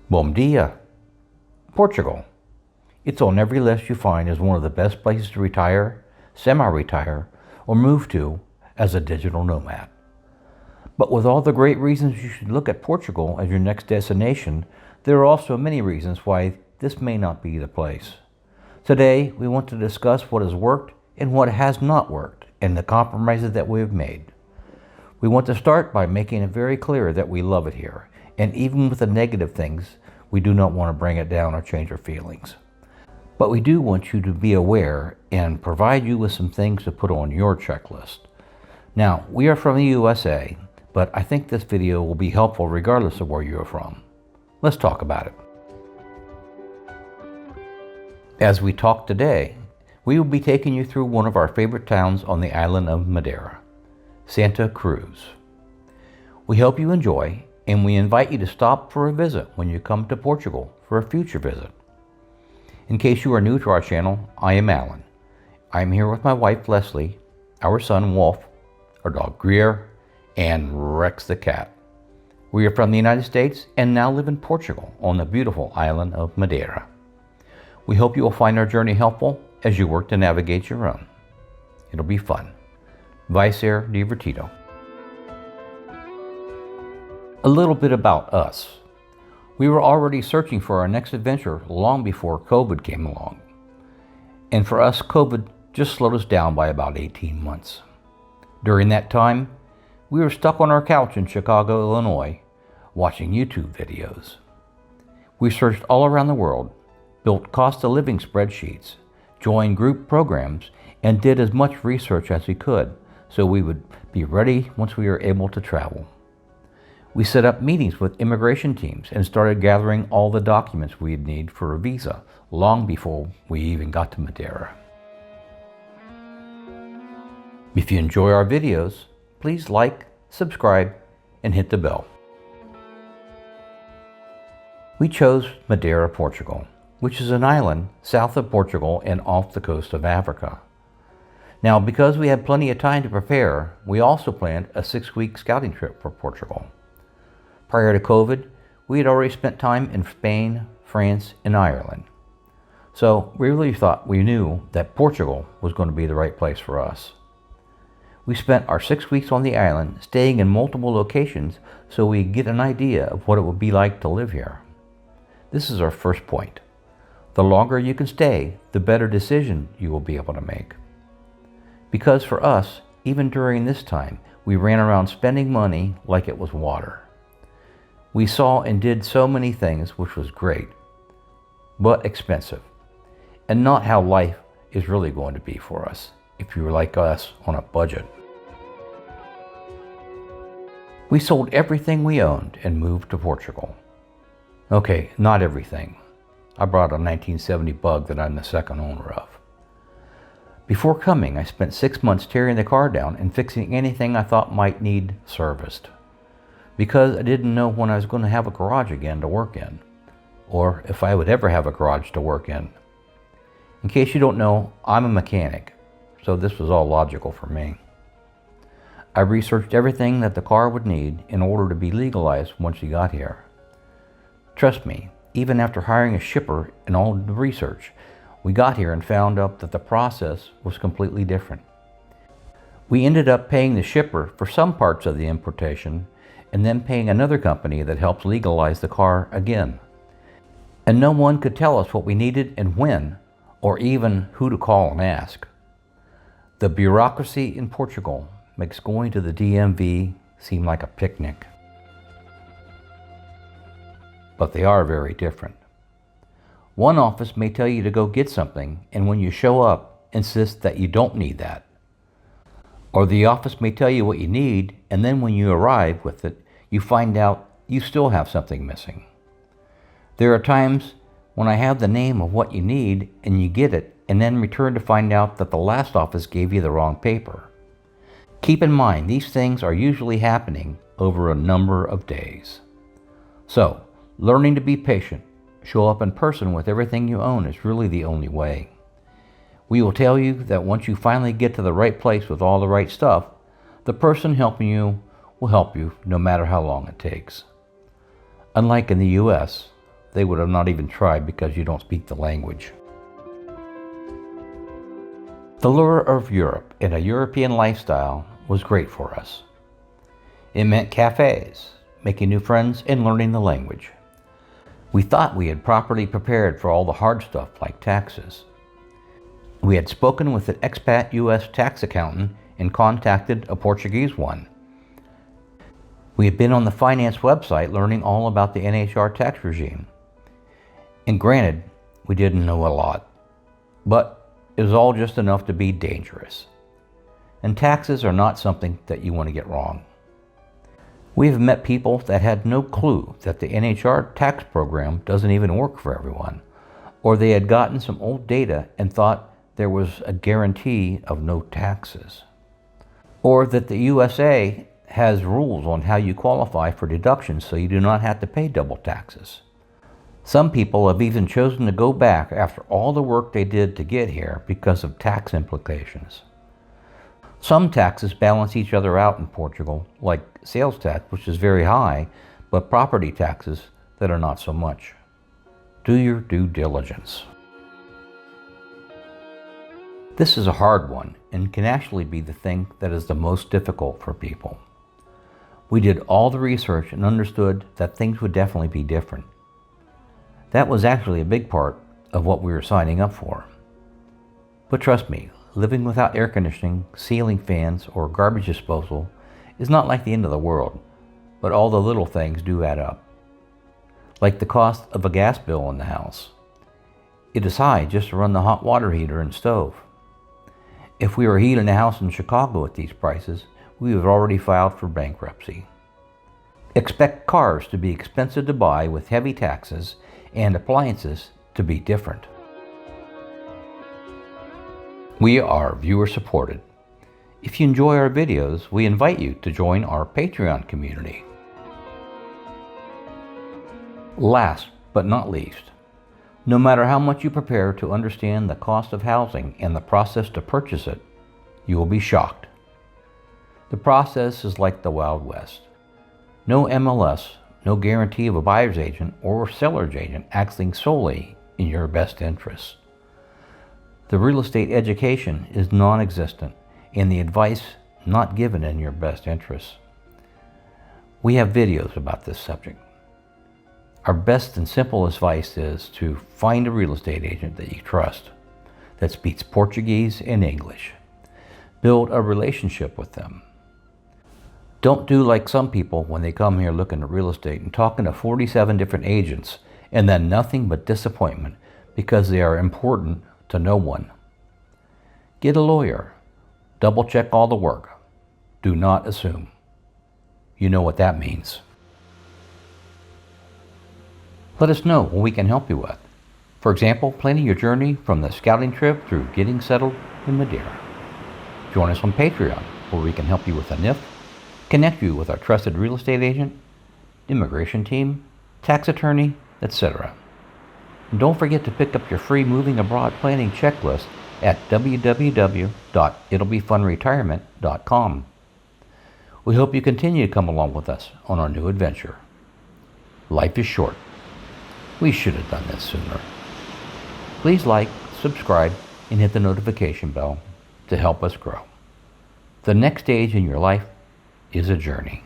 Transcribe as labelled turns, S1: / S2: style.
S1: Bom dia, Portugal. It's on every list you find as one of the best places to retire, semi-retire, or move to as a digital nomad. But with all the great reasons you should look at Portugal as your next destination, there are also many reasons why this may not be the place. Today, we want to discuss what has worked and what has not worked, and the compromises that we have made. We want to start by making it very clear that we love it here, and even with the negative things, we do not want to bring it down or change our feelings. But we do want you to be aware and provide you with some things to put on your checklist. Now, we are from the USA, but I think this video will be helpful regardless of where you are from. Let's talk about it. As we talk today, we will be taking you through one of our favorite towns on the island of Madeira, Santa Cruz. We hope you enjoy, and we invite you to stop for a visit when you come to Portugal for a future visit. In case you are new to our channel, I am Alan. I am here with my wife Leslie, our son Wolf, our dog Greer, and Rex the cat. We are from the United States and now live in Portugal on the beautiful island of Madeira. We hope you will find our journey helpful as you work to navigate your own. It'll be fun. Vai ser divertido. A little bit about us. We were already searching for our next adventure long before COVID came along. And for us, COVID just slowed us down by about 18 months. During that time, we were stuck on our couch in Chicago, Illinois, watching YouTube videos. We searched all around the world, built cost of living spreadsheets, joined group programs, and did as much research as we could so we would be ready once we were able to travel. We set up meetings with immigration teams and started gathering all the documents we'd need for a visa long before we even got to Madeira. If you enjoy our videos, please like, subscribe, and hit the bell. We chose Madeira, Portugal, which is an island south of Portugal and off the coast of Africa. Now, because we had plenty of time to prepare, we also planned a 6-week scouting trip for Portugal. Prior to COVID, we had already spent time in Spain, France, and Ireland. So we really thought we knew that Portugal was going to be the right place for us. We spent our 6 weeks on the island, staying in multiple locations so we'd get an idea of what it would be like to live here. This is our first point. The longer you can stay, the better decision you will be able to make. Because for us, even during this time, we ran around spending money like it was water. We saw and did so many things, which was great, but expensive, and not how life is really going to be for us if you're like us on a budget. We sold everything we owned and moved to Portugal. Okay, not everything. I brought a 1970 Bug that I'm the second owner of. Before coming, I spent 6 months tearing the car down and fixing anything I thought might need serviced, because I didn't know when I was going to have a garage again to work in, or if I would ever have a garage to work in. In case you don't know, I'm a mechanic, so this was all logical for me. I researched everything that the car would need in order to be legalized once we got here. Trust me, even after hiring a shipper and all the research, we got here and found out that the process was completely different. We ended up paying the shipper for some parts of the importation and then paying another company that helps legalize the car again. And no one could tell us what we needed and when, or even who to call and ask. The bureaucracy in Portugal makes going to the DMV seem like a picnic. But they are very different. One office may tell you to go get something, and when you show up, insist that you don't need that. Or the office may tell you what you need, and then when you arrive with it, you find out you still have something missing. There are times when I have the name of what you need and you get it, and then return to find out that the last office gave you the wrong paper. Keep in mind, these things are usually happening over a number of days. So, learning to be patient, show up in person with everything you own is really the only way. We will tell you that once you finally get to the right place with all the right stuff, the person helping you will help you no matter how long it takes. Unlike in the US, they would have not even tried because you don't speak the language. The lure of Europe and a European lifestyle was great for us. It meant cafes, making new friends, and learning the language. We thought we had properly prepared for all the hard stuff like taxes. We had spoken with an expat U.S. tax accountant and contacted a Portuguese one. We had been on the finance website learning all about the NHR tax regime. And granted, we didn't know a lot, but it was all just enough to be dangerous. And taxes are not something that you want to get wrong. We have met people that had no clue that the NHR tax program doesn't even work for everyone, or they had gotten some old data and thought there was a guarantee of no taxes, or that the USA has rules on how you qualify for deductions so you do not have to pay double taxes. Some people have even chosen to go back after all the work they did to get here because of tax implications. Some taxes balance each other out in Portugal, like sales tax, which is very high, but property taxes that are not so much. Do your due diligence. This is a hard one and can actually be the thing that is the most difficult for people. We did all the research and understood that things would definitely be different. That was actually a big part of what we were signing up for. But trust me, living without air conditioning, ceiling fans, or garbage disposal is not like the end of the world, but all the little things do add up. Like the cost of a gas bill in the house. It is high just to run the hot water heater and stove. If we were heating a house in Chicago at these prices, we would have already filed for bankruptcy. Expect cars to be expensive to buy with heavy taxes and appliances to be different. We are viewer supported. If you enjoy our videos, we invite you to join our Patreon community. Last but not least, no matter how much you prepare to understand the cost of housing and the process to purchase it, you will be shocked. The process is like the Wild West. No MLS, no guarantee of a buyer's agent or seller's agent acting solely in your best interests. The real estate education is non-existent and the advice not given in your best interests. We have videos about this subject. Our best and simple advice is to find a real estate agent that you trust, that speaks Portuguese and English. Build a relationship with them. Don't do like some people when they come here looking at real estate and talking to 47 different agents and then nothing but disappointment because they are important to no one. Get a lawyer. Double check all the work. Do not assume. You know what that means. Let us know what we can help you with. For example, planning your journey from the scouting trip through getting settled in Madeira. Join us on Patreon, where we can help you with a NIF, connect you with our trusted real estate agent, immigration team, tax attorney, etc. And don't forget to pick up your free moving abroad planning checklist at www.it'llbefunretirement.com. We hope you continue to come along with us on our new adventure. Life is short. We should have done this sooner. Please like, subscribe, and hit the notification bell to help us grow. The next stage in your life is a journey.